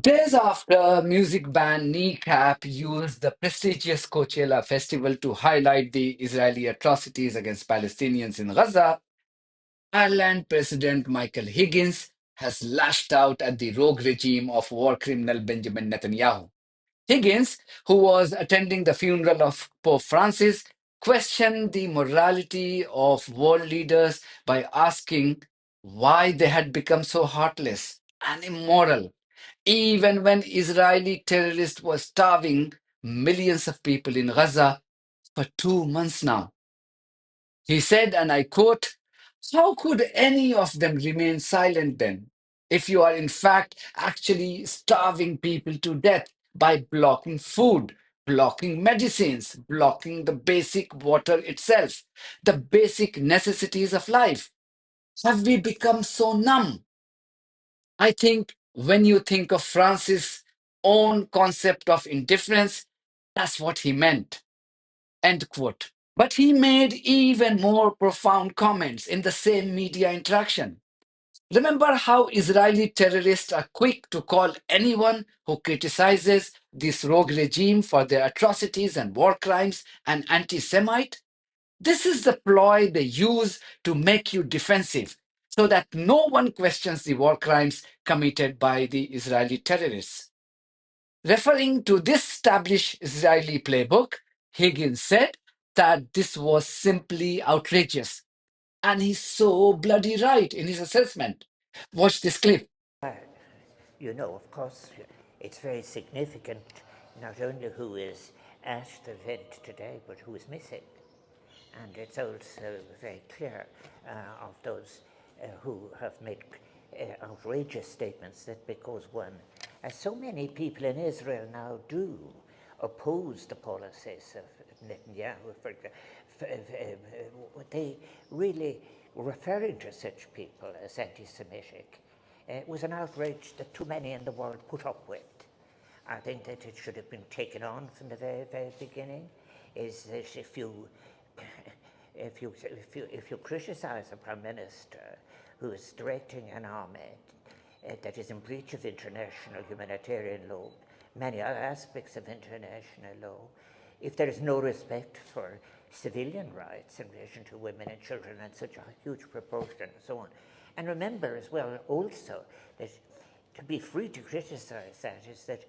Days after music band Kneecap used the prestigious Coachella festival to highlight the Israeli atrocities against Palestinians in Gaza, Ireland President Michael Higgins has lashed out at the rogue regime of war criminal Benjamin Netanyahu. Higgins, who was attending the funeral of Pope Francis, questioned the morality of world leaders by asking why they had become so heartless and immoral even when Israeli terrorists were starving millions of people in Gaza for 2 months now. He said, and I quote, "How could any of them remain silent then, if you are in fact actually starving people to death by blocking food, blocking medicines, blocking the basic water itself, the basic necessities of life? Have we become so numb?" I think when you think of Francis' own concept of indifference, that's what he meant. End quote. But he made even more profound comments in the same media interaction. Remember how Israeli terrorists are quick to call anyone who criticizes this rogue regime for their atrocities and war crimes an anti Semite? This is the ploy they use to make you defensive so that no one questions the war crimes committed by the Israeli terrorists. Referring to this established Israeli playbook, Higgins said that this was simply outrageous. And he's so bloody right in his assessment. Watch this clip. Of course, it's very significant not only who is at the event today, but who is missing. And it's also very clear of those who have made outrageous statements that because one, as so many people in Israel now do, oppose the policies of Netanyahu, they really referring to such people as anti-Semitic was an outrage that too many in the world put up with. I think that it should have been taken on from the very, very beginning. Is that if you criticize a prime minister who is directing an army that is in breach of international humanitarian law, many other aspects of international law, if there is no respect for civilian rights in relation to women and children and such a huge proportion and so on. And remember as well also that to be free to criticize that is that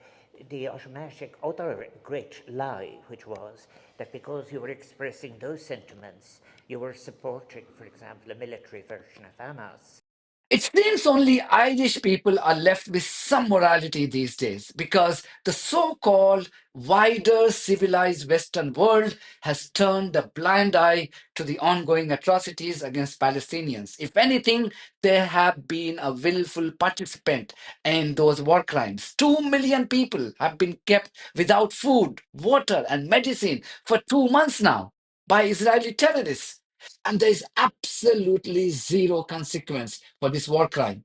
the automatic other great lie, which was that because you were expressing those sentiments, you were supporting, for example, a military version of Hamas. It seems only Irish people are left with some morality these days because the so called wider civilized Western world has turned a blind eye to the ongoing atrocities against Palestinians. If anything, they have been a willful participant in those war crimes. 2 million people have been kept without food, water, and medicine for 2 months now by Israeli terrorists. And there is absolutely zero consequence for this war crime.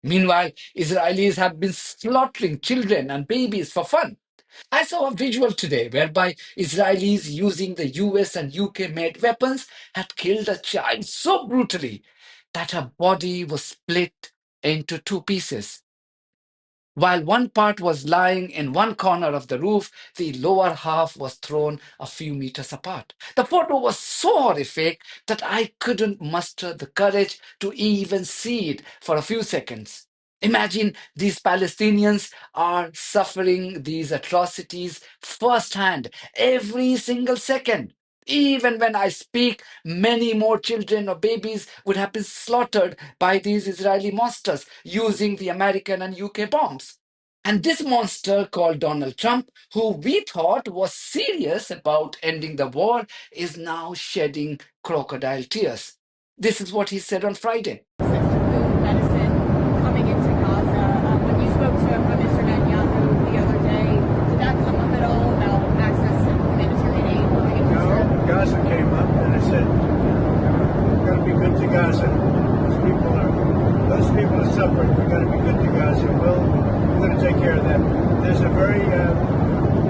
Meanwhile, Israelis have been slaughtering children and babies for fun. I saw a visual today whereby Israelis using the US and UK made weapons had killed a child so brutally that her body was split into two pieces. While one part was lying in one corner of the roof, the lower half was thrown a few meters apart. The photo was so horrific that I couldn't muster the courage to even see it for a few seconds. Imagine these Palestinians are suffering these atrocities firsthand every single second. Even when I speak, many more children or babies would have been slaughtered by these Israeli monsters using the American and UK bombs. And this monster called Donald Trump, who we thought was serious about ending the war, is now shedding crocodile tears. This is what he said on Friday. Medicine coming into Gaza. When you spoke to Mr. Netanyahu the other day, did that come up at all about access to humanitarian aid going into Israel? No, Gaza came up, and I said, we've got to be good to Gaza. Those people are suffering. We've got to be good to Gaza. We're going to take care of them. There's a very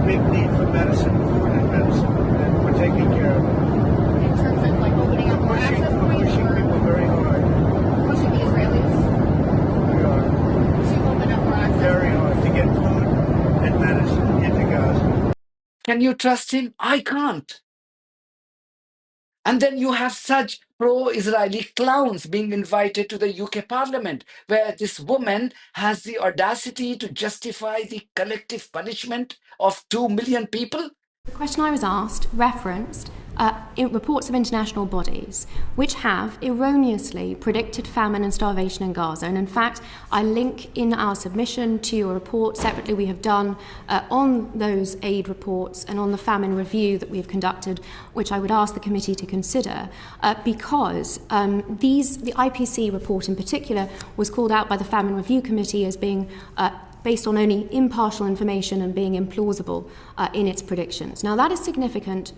big need for medicine, food and medicine, and we're taking care of it. In terms of like opening up more access points? Pushing people very hard. Pushing the Israelis? We are. To open up more access Very hard to get can't manage to get to Gaza. Can you trust him? I can't. And then you have such pro-Israeli clowns being invited to the UK Parliament, where this woman has the audacity to justify the collective punishment of 2 million people. The question I was asked referenced in reports of international bodies which have erroneously predicted famine and starvation in Gaza. And in fact, I link in our submission to a report separately we have done on those aid reports and on the famine review that we have conducted, which I would ask the committee to consider, because the IPC report in particular was called out by the Famine Review Committee as being based on only impartial information and being implausible in its predictions. Now, that is significant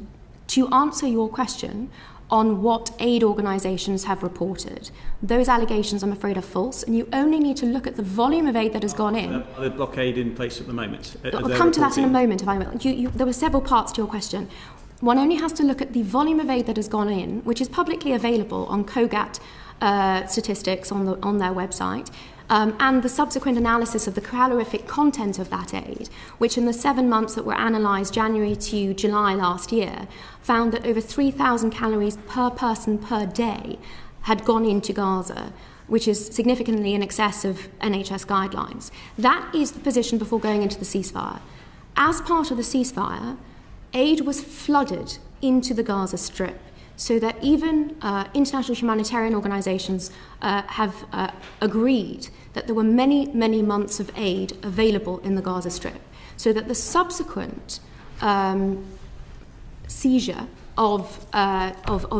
to answer your question on what aid organisations have reported. Those allegations, I'm afraid, are false, and you only need to look at the volume of aid that has gone in. Are the blockade in place at the moment? I'll come to that in a moment, if I will. There were several parts to your question. One only has to look at the volume of aid that has gone in, which is publicly available on COGAT statistics on their website, and the subsequent analysis of the calorific content of that aid, which in the 7 months that were analysed, January to July last year, found that over 3,000 calories per person per day had gone into Gaza, which is significantly in excess of NHS guidelines. That is the position before going into the ceasefire. As part of the ceasefire, aid was flooded into the Gaza Strip, so that even international humanitarian organisations have agreed that there were many, many months of aid available in the Gaza Strip, so that the subsequent seizure of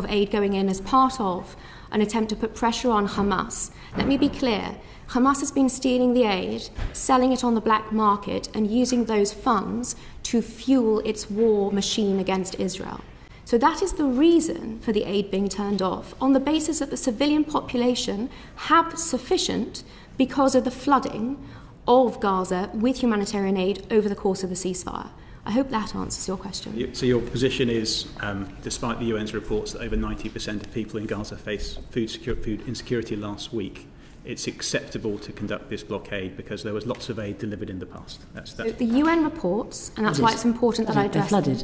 aid going in as part of an attempt to put pressure on Hamas. Let me be clear. Hamas has been stealing the aid, selling it on the black market, and using those funds to fuel its war machine against Israel. So that is the reason for the aid being turned off, on the basis that the civilian population have sufficient because of the flooding of Gaza with humanitarian aid over the course of the ceasefire. I hope that answers your question. So your position is, despite the UN's reports that over 90% of people in Gaza face food insecurity last week, it's acceptable to conduct this blockade because there was lots of aid delivered in the past. So the UN reports, and that's why it's important that I address them,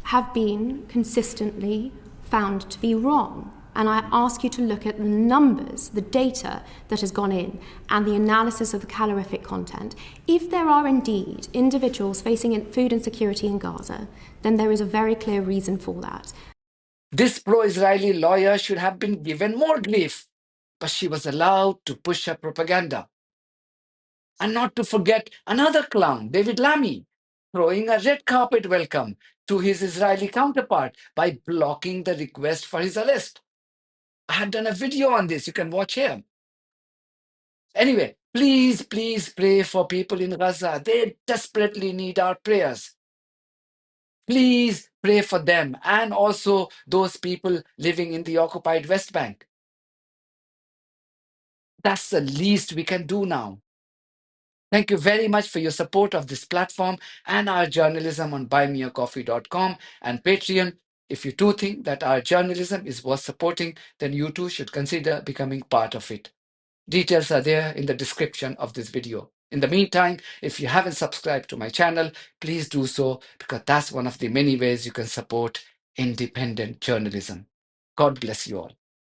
have been consistently found to be wrong. And I ask you to look at the numbers, the data that has gone in, and the analysis of the calorific content. If there are indeed individuals facing food insecurity in Gaza, then there is a very clear reason for that. This pro-Israeli lawyer should have been given more grief, but she was allowed to push her propaganda. And not to forget another clown, David Lammy, throwing a red carpet welcome to his Israeli counterpart by blocking the request for his arrest. I had done a video on this. You can watch here. Anyway, please, please pray for people in Gaza. They desperately need our prayers. Please pray for them and also those people living in the occupied West Bank. That's the least we can do now. Thank you very much for your support of this platform and our journalism on buymeacoffee.com and Patreon. If you do think that our journalism is worth supporting, then you too should consider becoming part of it. Details are there in the description of this video. In the meantime, if you haven't subscribed to my channel, please do so, because that's one of the many ways you can support independent journalism. God bless you all.